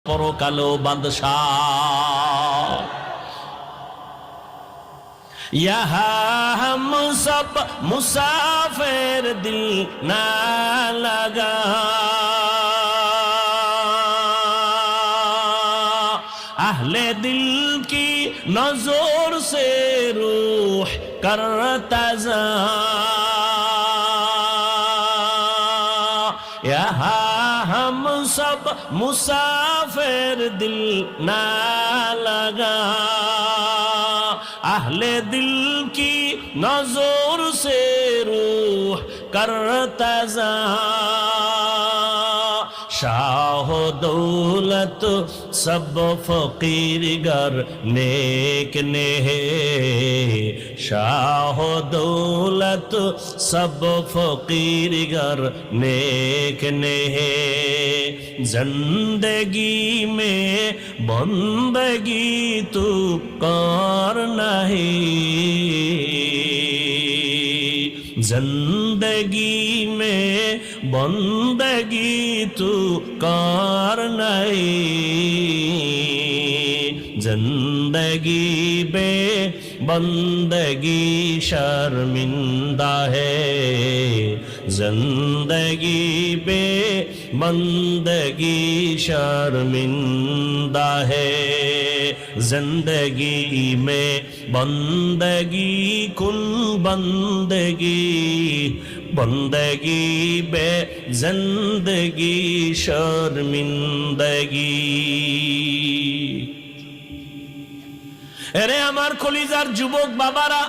পরকালো বাদশাহ ইহা হম সব মুসাফির দিল না লাগা अहले दिल की नजर से रूह करता जा यहाँ हम सब मुसाफिर दिल ना लगा अहले दिल की नजर से रूह करता जा शाह दौलत सब फकीर गर नेक ने शाह दौलत सब फकीर गर नेक ने जिंदगी में बंदगी तू कर नहीं जिंदगी में बंदगी तू कर नहीं जिंदगी बे बंदगी शर्मिंदा है जिंदगी बे बंदगी शर्मिंदा है जिंदगी में बंदगी कुल बंदगी बंदगी बे जिंदगी शर्मिंदगी এরে আমার কলিজার যুবক বাবারা